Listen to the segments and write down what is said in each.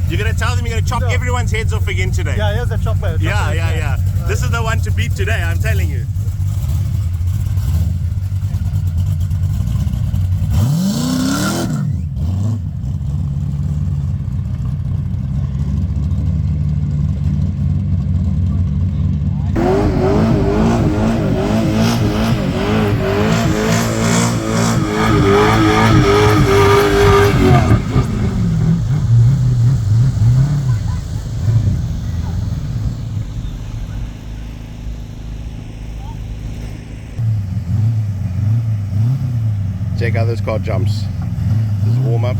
You're gonna tell them you're gonna chop everyone's heads off again today. Yeah, here's the chopper. Yeah. This is the one to beat today, I'm telling you. Check how this car jumps. This is warm up.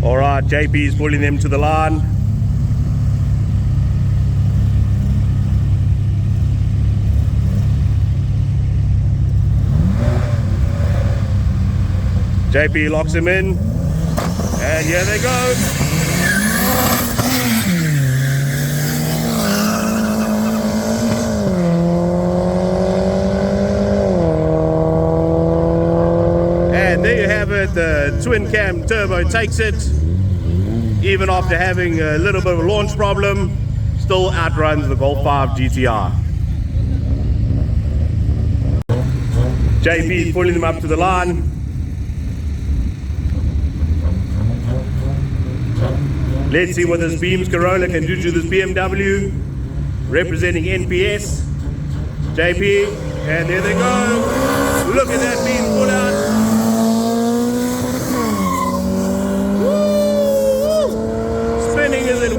Alright, JP's pulling them to the line. JP locks him in. And here they go. And there you have it, the twin cam turbo takes it. Even after having a little bit of a launch problem, still outruns the Golf 5 GTI. JP is pulling them up to the line. Let's see what this Beams Corolla can do to this BMW, representing NPS. JP, and there they go. Look at that Beams pull out.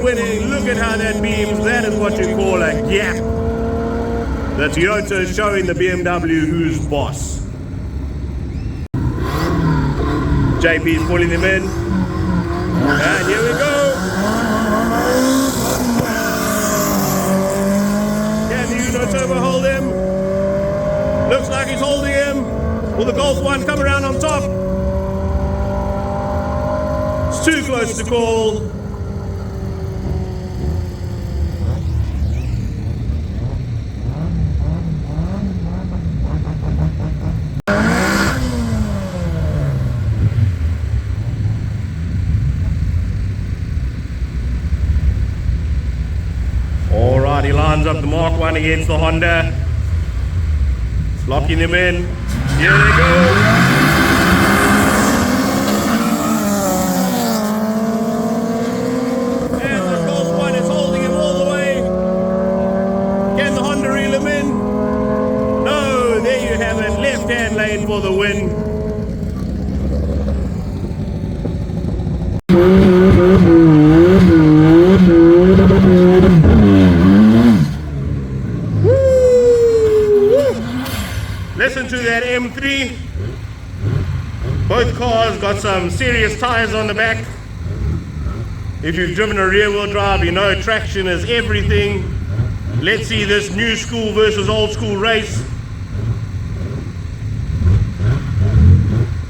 Winning. Look at how that beams. That is what you call a gap. The Toyota is showing the BMW who's boss. JP is pulling them in. And here we go. Can the Uno Turbo hold him? Looks like he's holding him. Will the Golf 1 come around on top? It's too close to call. Alright, he lines up the Mark 1 against the Honda. Locking him in. Here they go. And the Golf 1 is holding him all the way. Can the Honda reel him in? No, there you have it. Left-hand lane for the win. Listen to that M3. Both cars got some serious tires on the back. If you've driven a rear wheel drive, you know traction is everything. Let's see this new school versus old school race.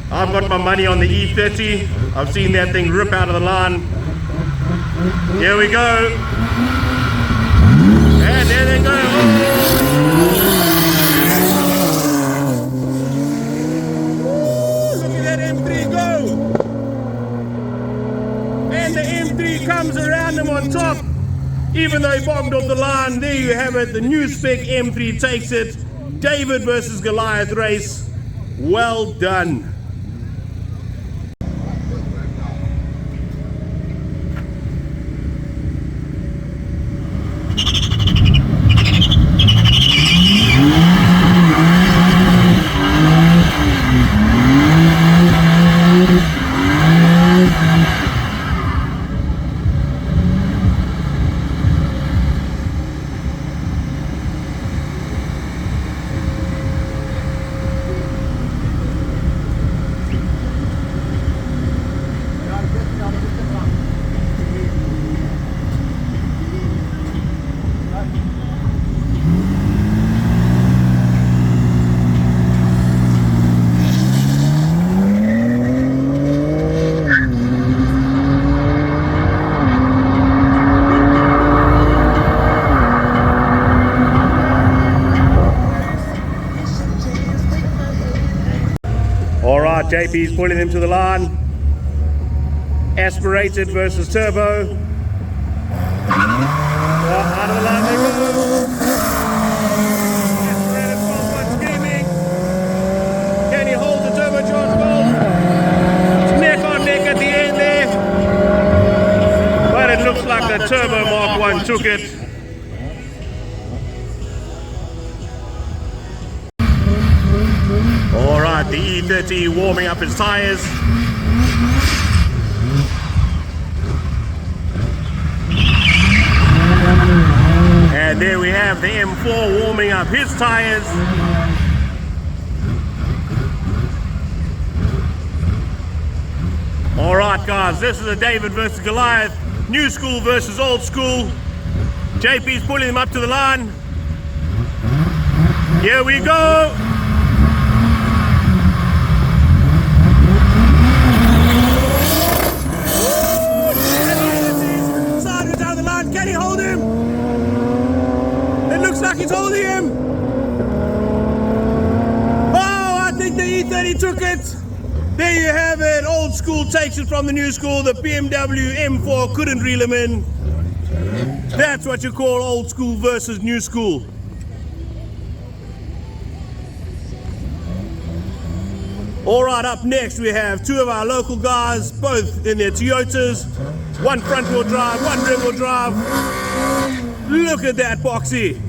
I've got my money on the E30. I've seen that thing rip out of the line. Here we go. And there they go. Look at that M3 go. And the M3 comes around him on top. Even though he bombed off the line, there you have it. The new spec M3 takes it. David versus Goliath race. Well done. JP's pulling him to the line. Aspirated versus turbo. Out of the line they go. Aspirated Golf 1 screaming. Can he hold the turbocharged Golf? It's neck on neck at the end there. But it looks like the Turbo Mark 1 took it. Alright, the E30 warming up his tires. And there we have the M4 warming up his tires. Alright guys, this is a David versus Goliath. New school versus old school. JP's pulling him up to the line. Here we go. Sideways out of the line. Can he hold him? It looks like he's holding him. Oh, I think the E30 took it. There you have it. Old school takes it from the new school. The BMW M4 couldn't reel him in. That's what you call old school versus new school. Alright, up next we have two of our local guys, both in their Toyotas. One front wheel drive, one rear wheel drive. Look at that boxy.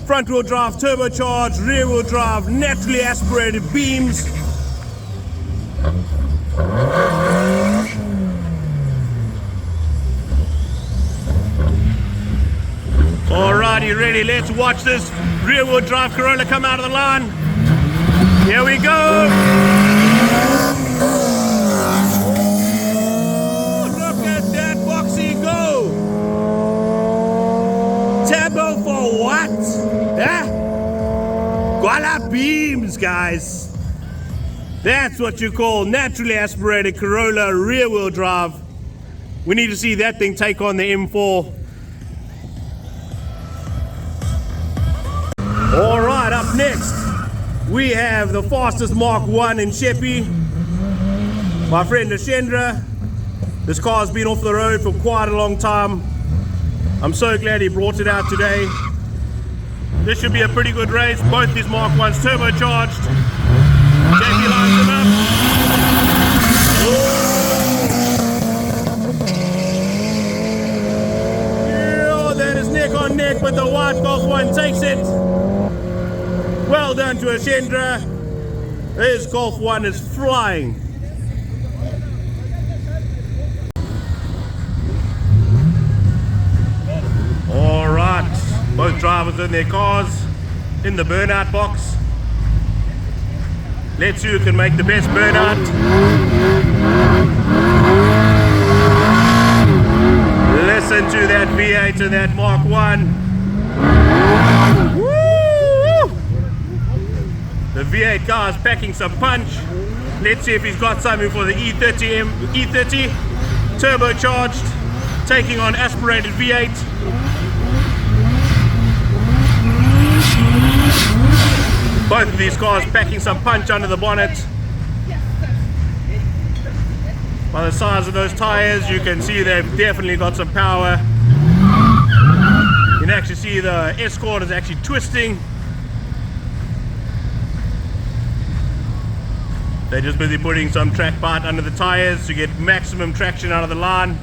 Front wheel drive turbocharged, rear wheel drive naturally aspirated beams. Alrighty, ready, let's watch this rear wheel drive Corolla come out of the line. Here we go. Oh, look at that boxy go. Turbo for what? Huh? Guala beams, guys. That's what you call naturally aspirated Corolla rear wheel drive. We need to see that thing take on the M4. Alright, up next we have the fastest Mark 1 in Sheppey, my friend Ashendra. This car's been off the road for quite a long time. I'm so glad he brought it out today. This should be a pretty good race. Both these Mark 1s turbocharged. JP lines them up. Oh, that is neck on neck, but the white Golf 1 takes it. Well done to Ashendra. This Golf 1 is flying. Alright, both drivers in their cars, in the burnout box. Let's see who can make the best burnout. Listen to that V8 and that Mark 1. Woo! The V8 car is packing some punch. Let's see if he's got something for the E30 turbocharged, taking on aspirated V8. Both of these cars packing some punch under the bonnet. By the size of those tires, you can see they've definitely got some power. You can actually see the Escort is actually twisting. They're just busy putting some track part under the tires to get maximum traction out of the line.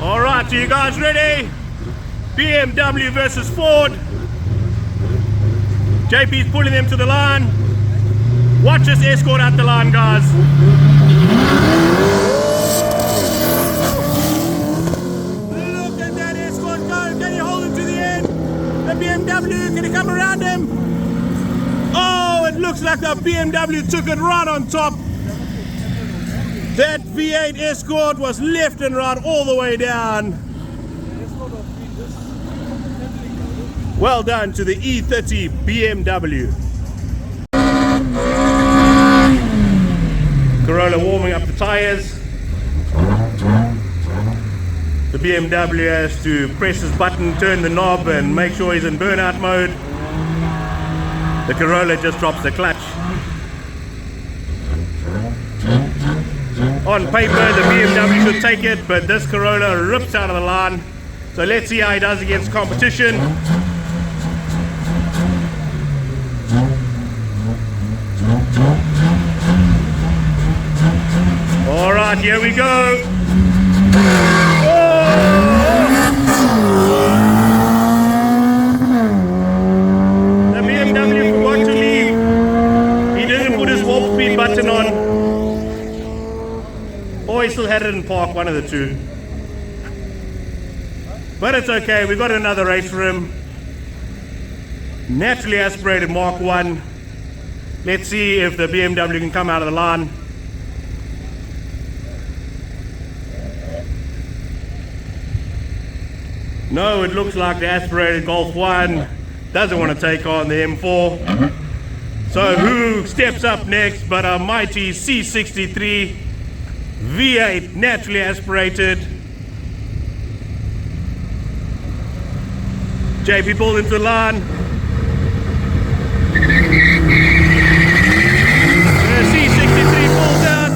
Alright, so you guys ready? BMW versus Ford. JP's pulling them to the line. Watch this Escort out the line, guys. Look at that Escort go. Can you hold him to the end? The BMW, can he come around him? Oh, it looks like the BMW took it right on top. That V8 Escort was left and right all the way down. Well done to the E30 BMW. Corolla warming up the tires. the BMW has to press his button, turn the knob, and make sure he's in burnout mode. The Corolla just drops the clutch. On paper, the BMW should take it, but this Corolla rips out of the line. So let's see how he does against competition. All right, here we go. The BMW forgot to leave. He didn't put his warp speed button on. Or he still had it in park, one of the two. But it's okay, we got another race for him. Naturally aspirated Mark 1. Let's see if the BMW can come out of the line. No, it looks like the aspirated Golf 1 doesn't want to take on the M4. So who steps up next but a mighty C63 V8 naturally aspirated. JP pulled into the line. The C63 pulls out.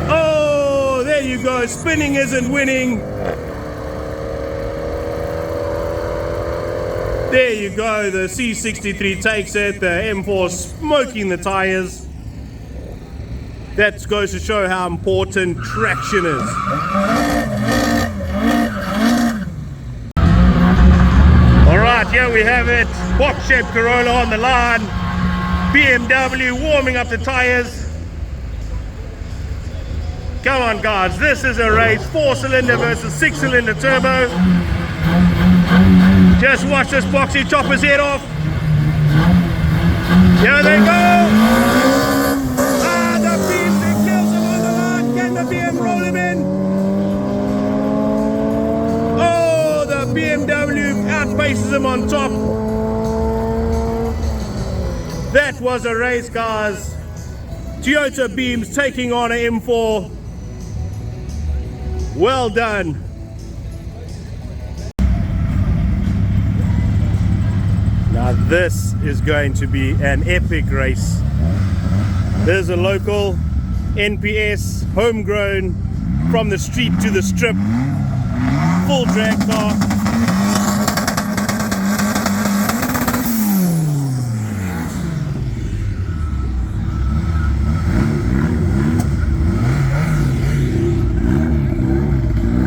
Oh, there you go. Spinning isn't winning. There you go. The C63 takes it. The M4 smoking the tires. That goes to show how important traction is. Alright, here we have it. Box-shaped Corolla on the line. BMW warming up the tires. Come on guys, this is a race. 4-cylinder versus 6-cylinder turbo. Just watch this boxy chop his head off. Here they go. BM roll him in. Oh, the BMW outpaces him on top. That was a race, guys. Toyota Beams taking on an M4. Well done. Now this is going to be an epic race. There's a local NPS, homegrown, from the street to the strip, full drag car.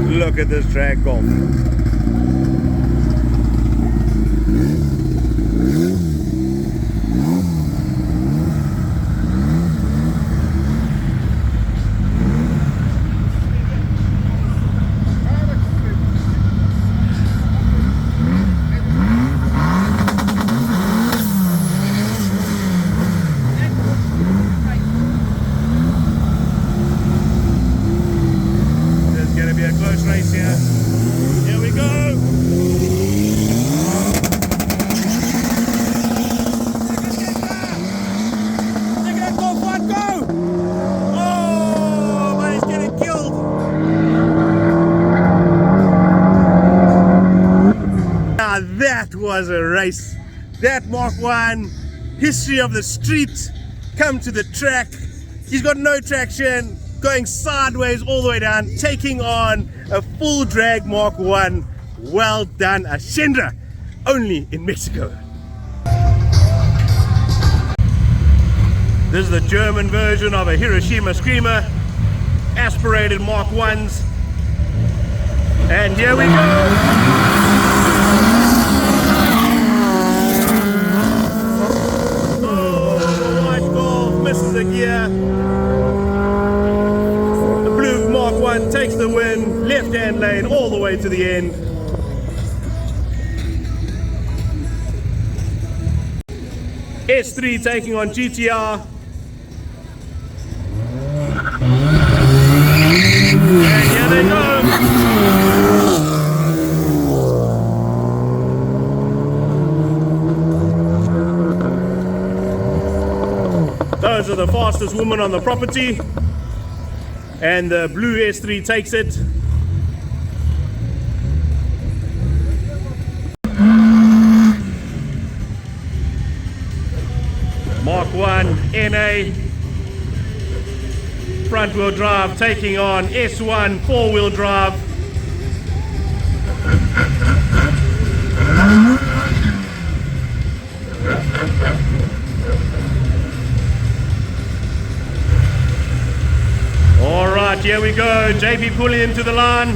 Look at this drag Golf. That was a race. That Mark 1, history of the street, come to the track. He's got no traction, going sideways all the way down, taking on a full drag Mark 1. Well done, Ashendra, only in Mexico. This is the German version of a Hiroshima Screamer, aspirated Mark 1s. And here we go. Misses a gear. The blue Mark 1 takes the win, left hand lane all the way to the end. S3 taking on GTR. And here they go. Those are the fastest women on the property, and the blue S3 takes it. Mark 1 NA. Front wheel drive taking on S1 four wheel drive. All right, here we go. JP pulling into the line.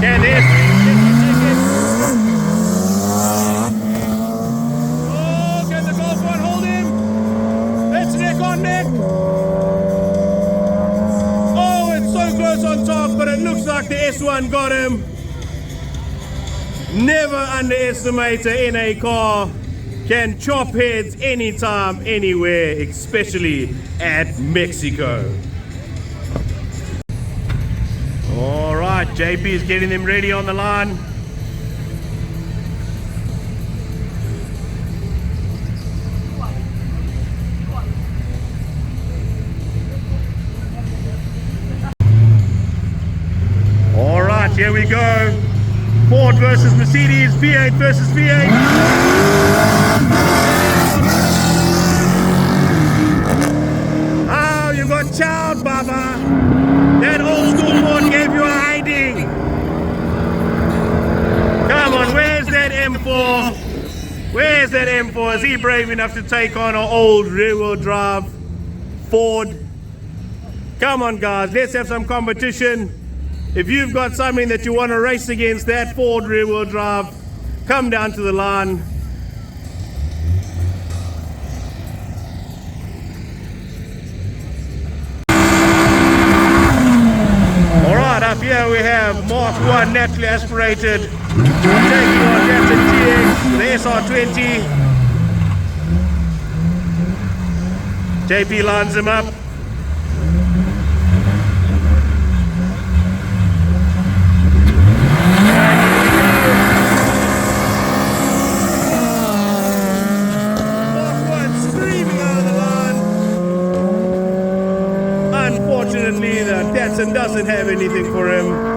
And there's oh, can the Golf one hold him? It's neck on neck. Oh, it's so close on top, but it looks like the S1 got him. Never underestimate a NA car. Can chop heads anytime, anywhere, especially at Mexico. All right, JP is getting them ready on the line. All right, here we go. Ford versus Mercedes, V8 versus V8. Oh, you got chowed, Baba. That old school Ford gave you a hiding. Come on, where's that M4? Where's that M4? Is he brave enough to take on an old rear-wheel drive Ford? Come on, guys, let's have some competition. If you've got something that you want to race against that Ford rear-wheel drive, come down to the line. Up here we have Mark 1 naturally aspirated taking on Captain TX, the SR20. JP lines him up. Mark 1 screaming out of the line. Unfortunately, the Datsun doesn't have anything for him.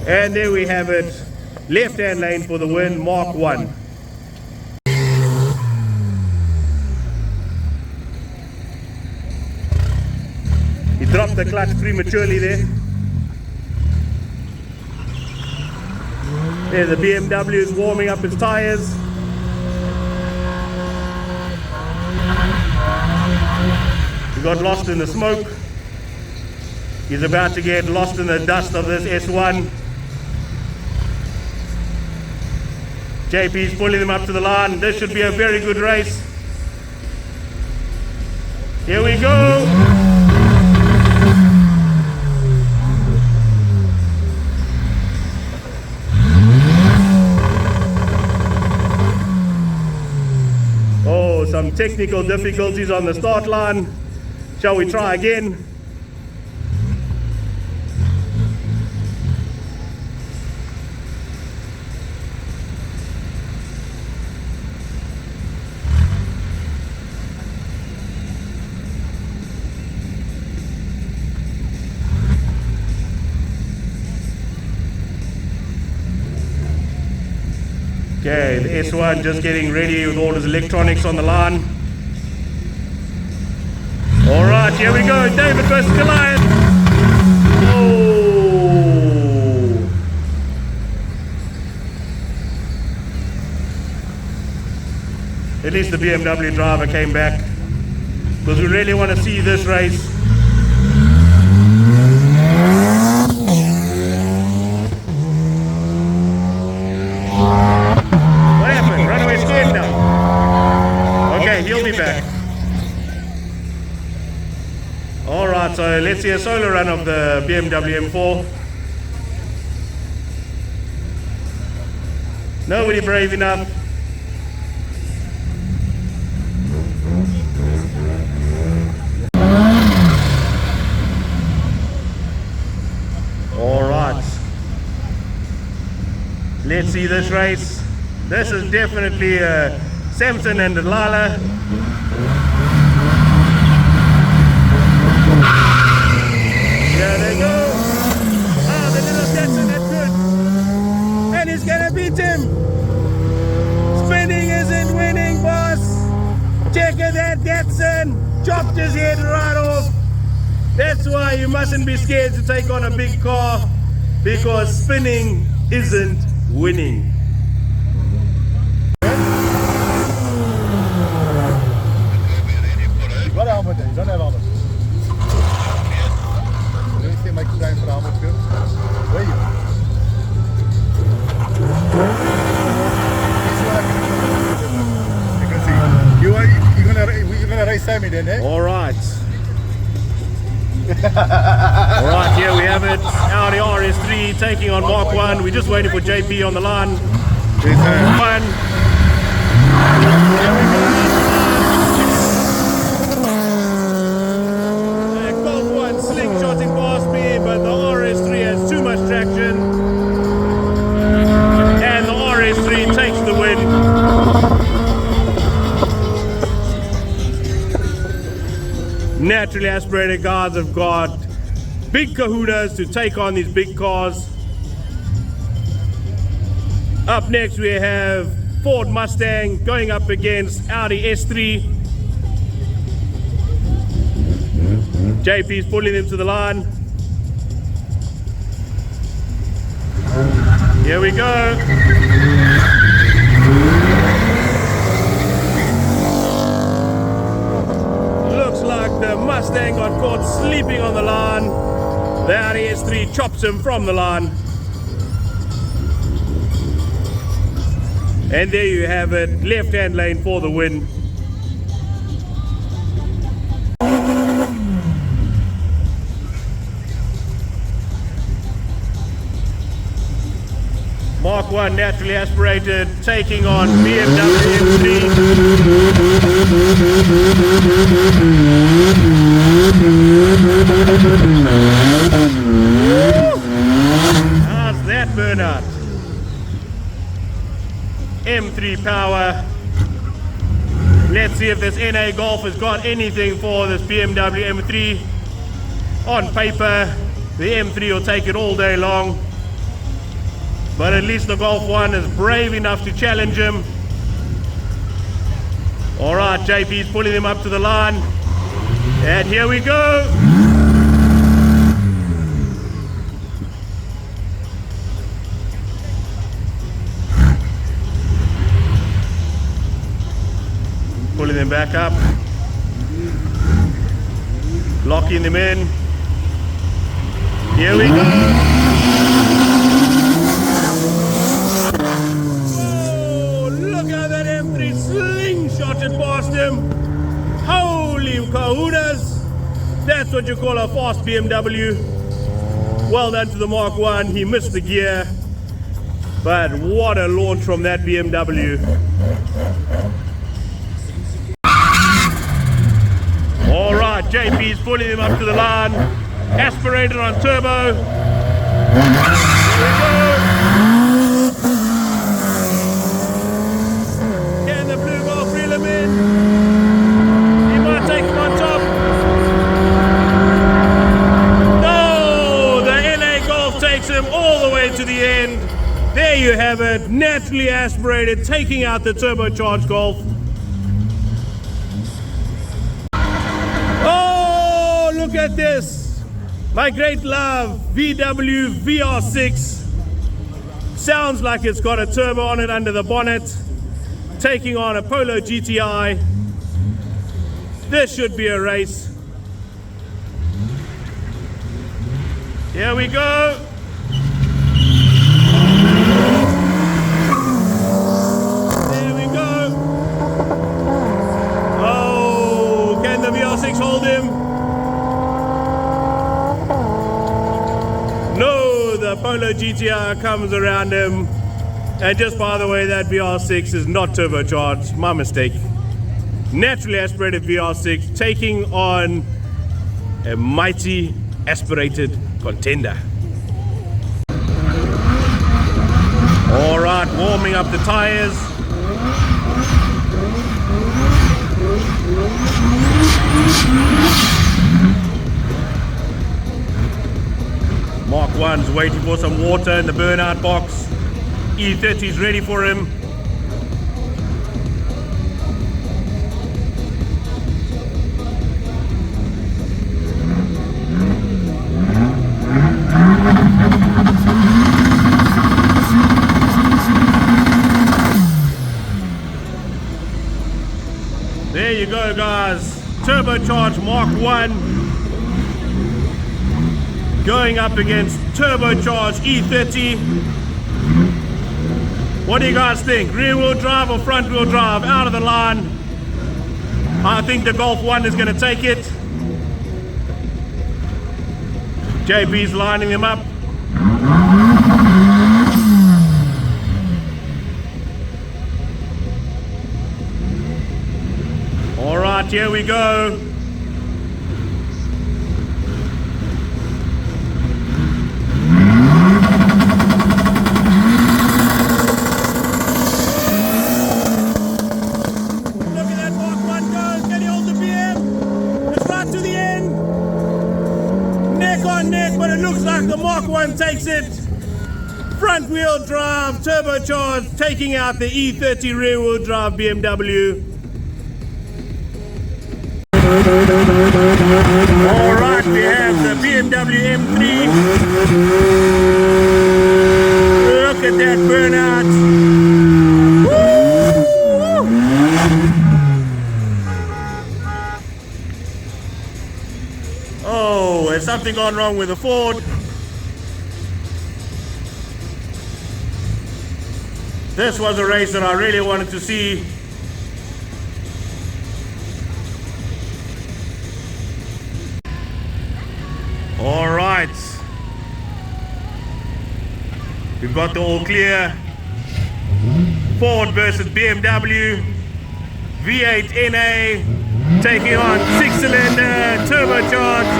And there we have it. Left-hand lane for the win, Mark 1. He dropped the clutch prematurely there. There, the BMW is warming up its tires. He got lost in the smoke. He's about to get lost in the dust of this S1. JP's pulling them up to the line. This should be a very good race. Here we go. Oh, some technical difficulties on the start line. Shall we try again? Okay, the S1 just getting ready with all his electronics on the line. All right, here we go, David versus Goliath. Oh. At least the BMW driver came back, because we really want to see this race. He'll be back. Alright, so let's see a solo run of the BMW M4. Nobody brave enough. Alright. Let's see this race. This is definitely Samson and Delilah. There they go. Oh, the little Datsun, that's good. And he's gonna beat him. Look at that, Datsun! Chopped his head right off. That's why you mustn't be scared to take on a big car, because spinning isn't winning. Got helmet, you don't have helmet. Let me see my time for helmet first. Where are you? You can see. You're gonna race Sammy then, eh? Alright. Alright, here we have it. Audi RS3 taking on Mark 1. We're just waiting for JP on the line. There's One. Here we go. Golf 1 slingshotting past me, but the RS3 has too much traction. And the RS3 takes the win. Naturally aspirated guys have got big kahunas to take on these big cars. Up next we have Ford Mustang going up against Audi S3. JP's pulling them to the line. Here we go. Looks like the Mustang got caught sleeping on the line. The Audi S3 chops him from the line. And there you have it, left-hand lane for the win. Mark 1 naturally aspirated, taking on BMW M3. How's that burnout? M3 power. Let's see if this NA Golf has got anything for this BMW M3. On paper, the M3 will take it all day long. But at least the Golf 1 is brave enough to challenge him. Alright, JP's pulling him up to the line. And here we go. Pulling them back up. Locking them in. Here we go. Slingshotted past him. Holy kahunas. That's what you call a fast BMW. Well done to the Mark 1. He missed the gear. But what a launch from that BMW. Alright, JP's pulling him up to the line. Aspirated on turbo. Here we go. All the way to the end. There you have it, naturally aspirated, taking out the turbocharged Golf. Oh, look at this. My great love, VW VR6. Sounds like it's got a turbo on it under the bonnet. Taking on a Polo GTI. This should be a race. Here we go. Hold him. No, the Polo GTI comes around him. And just by the way, that VR6 is not turbocharged. My mistake. Naturally aspirated VR6 taking on a mighty aspirated contender. Alright, warming up the tires. Mark 1's waiting for some water in the burnout box. E30's ready for him. There you go, guys. Turbocharged Mark 1 going up against turbocharged E30. What do you guys think? Rear wheel drive or front wheel drive? Out of the line. I think the Golf 1 is going to take it. JP's lining them up. All right, here we go. Look at that Mark 1 goes. Can he hold the BM? It's right to the end. Neck on neck, but it looks like the Mark 1 takes it. Front wheel drive, turbocharged, taking out the E30 rear wheel drive BMW. Alright, we have the BMW M3. Look at that burnout. Woo! Oh, has something gone wrong with the Ford? This was a race that I really wanted to see. All right, we've got the all clear. Ford versus BMW, V8 NA, taking on 6-cylinder turbocharged.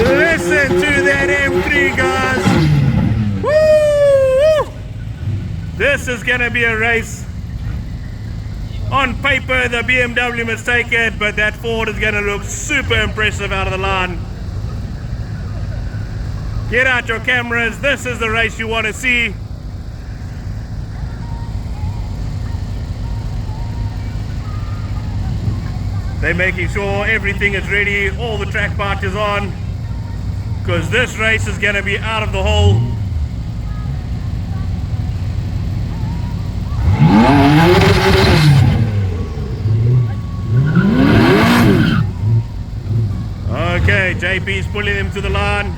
Listen to that M3, guys. Woo! This is gonna be a race. On paper, the BMW must take it, but that Ford is going to look super impressive out of the line. Get out your cameras. This is the race you want to see. They're making sure everything is ready, all the track part is on, because this race is going to be out of the hole. Okay, JP's pulling him to the line.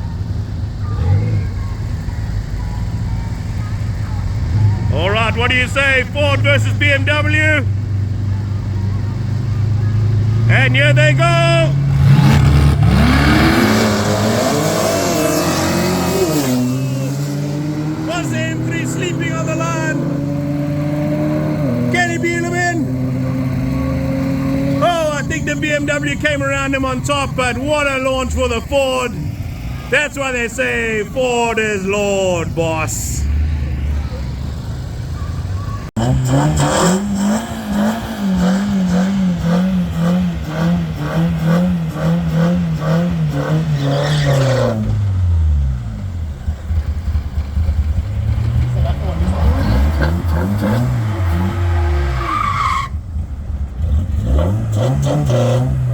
All right, what do you say? Ford versus BMW. And here they go. Was the M3 sleeping on the line? Can he reel him in? Oh, I think the BMW came around him on top, but what a launch for the Ford. That's why they say Ford is Lord, boss.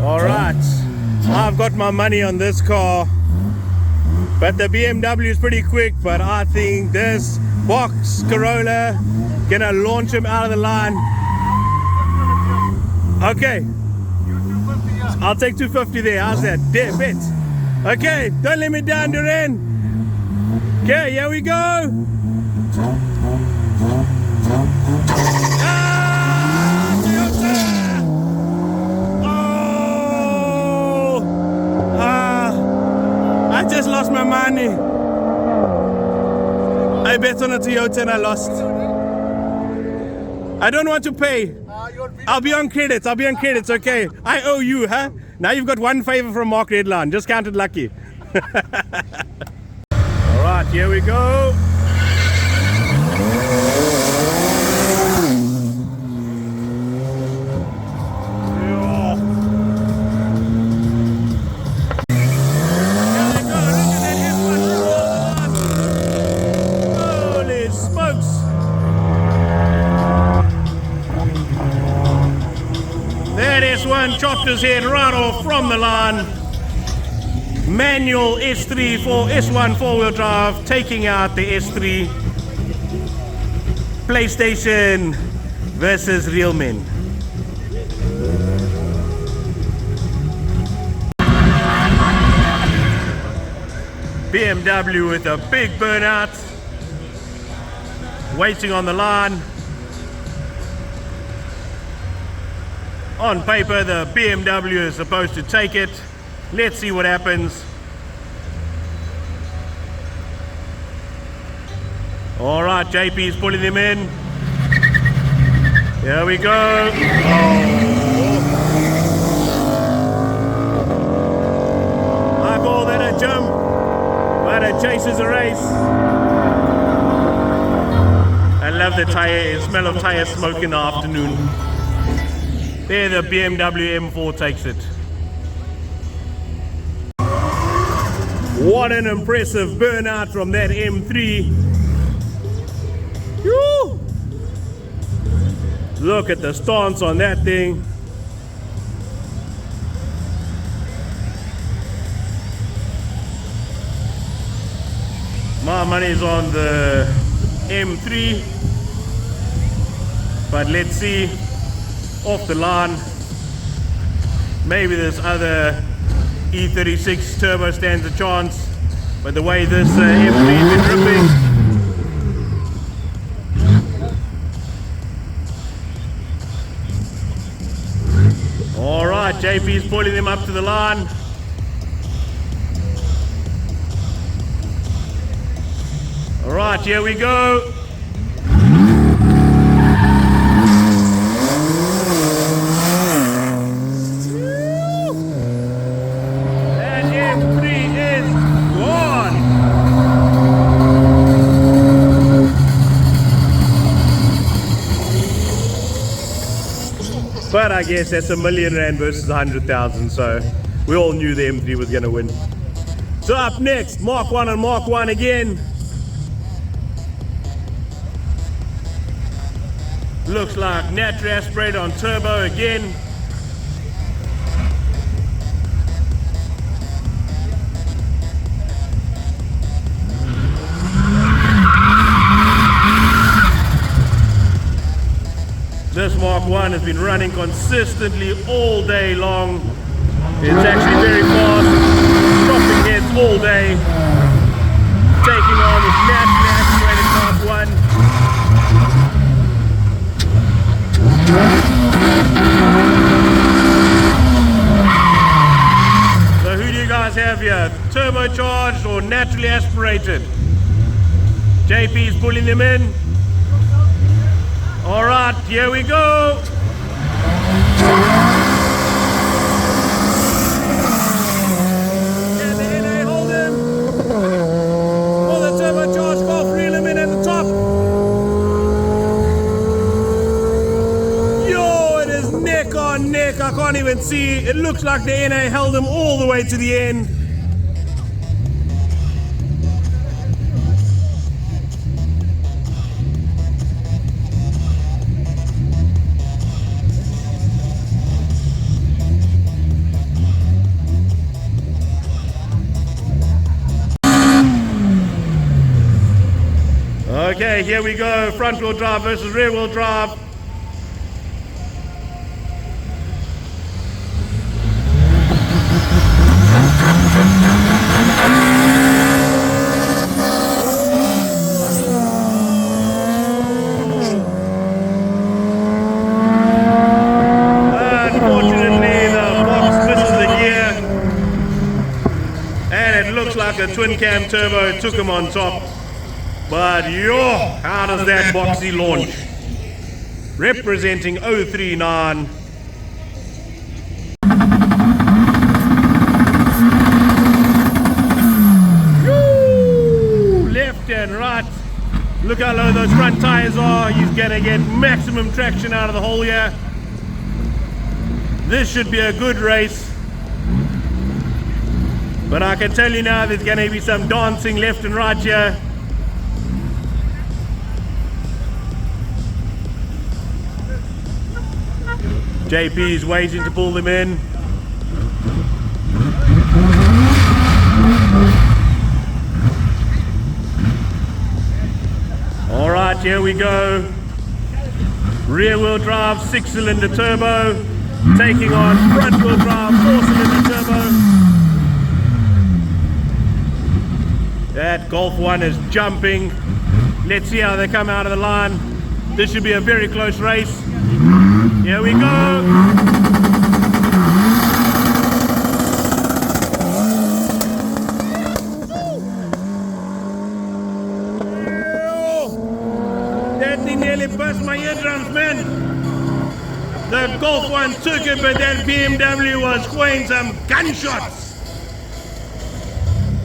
All right, I've got my money on this car, but the BMW is pretty quick, but I think this box Corolla gonna launch him out of the line. Okay, I'll take 250 there. How's that? There, bet. Okay, don't let me down, Duran. Okay, here we go. I just lost my money. I bet on a Toyota and I lost. I don't want to pay. I'll be on credits. I'll be on credits. Okay. I owe you, huh? Now you've got one favor from Mark Redline. Just counted lucky. All right, here we go. S1 chopped his head right off from the line. Manual S3 for S1 four-wheel drive, taking out the S3. PlayStation versus real men. BMW with a big burnout, waiting on the line. On paper, the BMW is supposed to take it. Let's see what happens. All right, JP's pulling them in. Here we go. I call that a jump, but a chase is a race. I love the tire, smell of tire smoke in the afternoon. There, the BMW M4 takes it. What an impressive burnout from that M3. Woo! Look at the stance on that thing. My money's on the M3, but let's see. Off the line, maybe this other E36 turbo stands a chance, but the way this M3 has been ripping. Alright, JP's pulling them up to the line. Alright, here we go. But I guess that's R1 million versus 100,000, so we all knew the M3 was going to win. So up next, Mark 1 and Mark 1 again. Looks like naturally aspirated on turbo again. This Mark 1 has been running consistently all day long. It's actually very fast, dropping heads all day, taking on this naturally aspirated Mark 1. So who do you guys have here? Turbocharged or naturally aspirated? JP's pulling them in. All right, here we go. And the NA hold him. For the turbocharged golf, reel him in at the top. Yo, it is neck on neck. I can't even see. It looks like the NA held him all the way to the end. Okay, here we go, front wheel drive versus rear wheel drive. Unfortunately, the box misses the gear. And it looks like a twin cam turbo took him on top. But yo, how does that boxy launch? Representing 039. Woo! Left and right. Look how low those front tires are. He's gonna get maximum traction out of the hole here. This should be a good race. But I can tell you now there's gonna be some dancing left and right here. JP's waiting to pull them in. All right, here we go. rear wheel drive 6-cylinder turbo, taking on front wheel drive 4-cylinder turbo. That Golf 1 is jumping. Let's see how they come out of the line. This should be a very close race. Here we go. That thing nearly burst my eardrums, man. The Golf 1 took it, but that BMW was going some gunshots.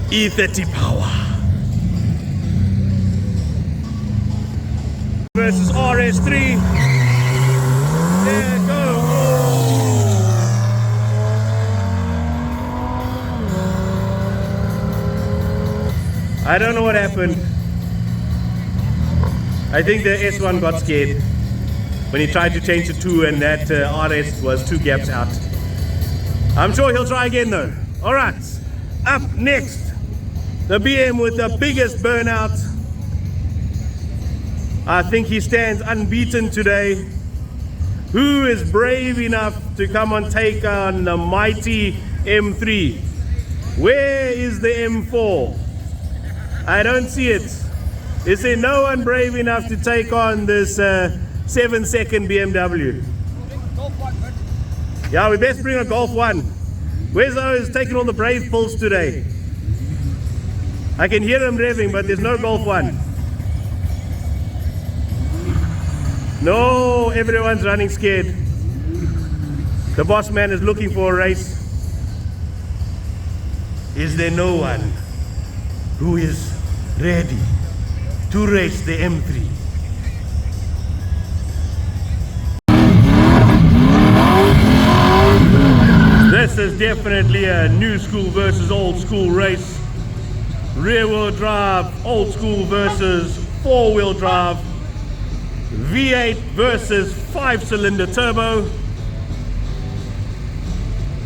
E30 power. Versus RS3. There it goes. I don't know what happened. I think the S1 got scared when he tried to change to 2 and that RS was 2 gaps out. I'm sure he'll try again though. Alright, up next, the BM with the biggest burnout. I think he stands unbeaten today. Who is brave enough to come and take on the mighty M3? Where is the M4? I don't see it. Is there no one brave enough to take on this 7-second BMW? Yeah, we best bring a Golf 1. Where's those taking all the brave pulls today? I can hear them revving, but there's no Golf 1. No, everyone's running scared. The boss man is looking for a race. Is there no one who is ready to race the M3? This is definitely a new school versus old school race. Rear wheel drive, old school versus 4-wheel drive. V8 versus 5-cylinder turbo.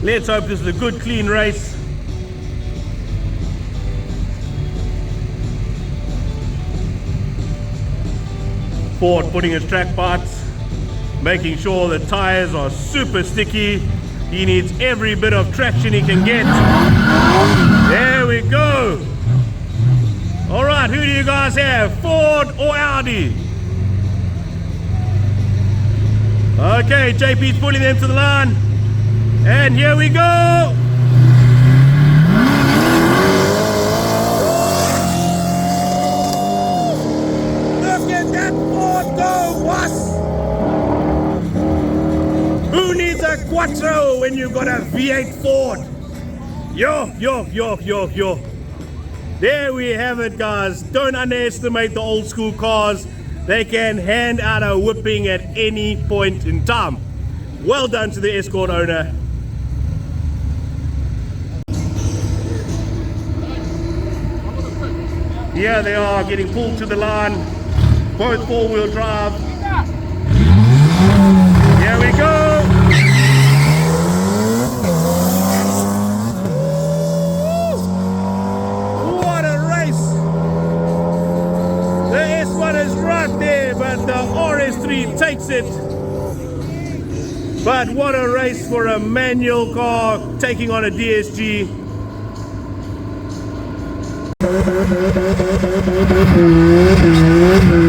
Let's hope this is a good clean race. Ford putting his track parts, making sure the tires are super sticky. He needs every bit of traction he can get. There we go. All right, who do you guys have, Ford or Audi? Okay, JP's pulling them to the line. And here we go. Look at that Ford go, boss. Who needs a Quattro when you got a V8 Ford? Yo, yo, yo, yo, yo. There we have it, guys. Don't underestimate the old school cars. They can hand out a whipping at any point in time. Well done to the Escort owner. Here they are getting pulled to the line. Both 4-wheel drive. Here we go. What a race. The S1 is right there, but the RS3 takes it. But what a race for a manual car taking on a DSG.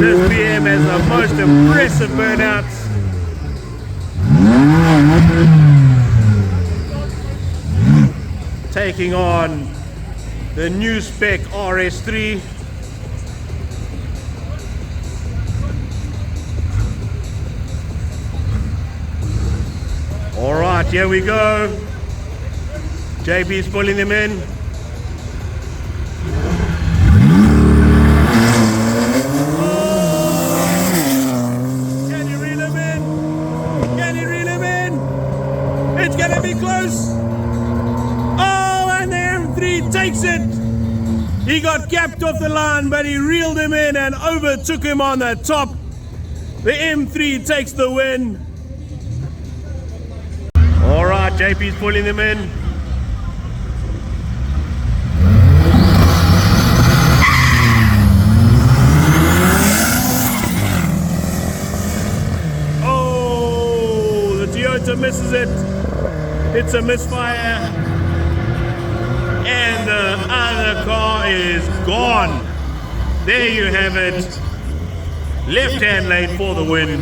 This BM has the most impressive burnouts. Taking on the new spec RS3. All right, here we go. JP's pulling them in. Can you reel him in? Can you reel him in? It's gonna be close. Oh, and the M3 takes it. He got gapped off the line, but he reeled him in and overtook him on the top. The M3 takes the win. All right, JP's pulling them in. It's a misfire, and the other car is gone. There you have it. Left-hand lane for the win.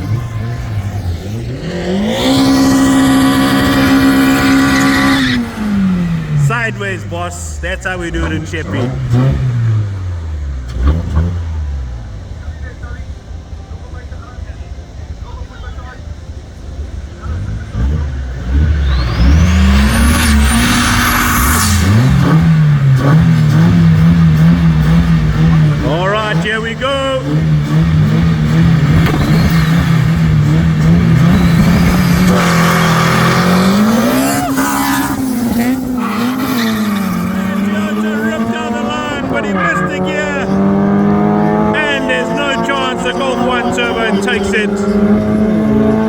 Sideways, boss. That's how we do it in Sheppy. All right, here we go. But he missed the gear, and there's no chance. The Golf 1 Turbo takes it.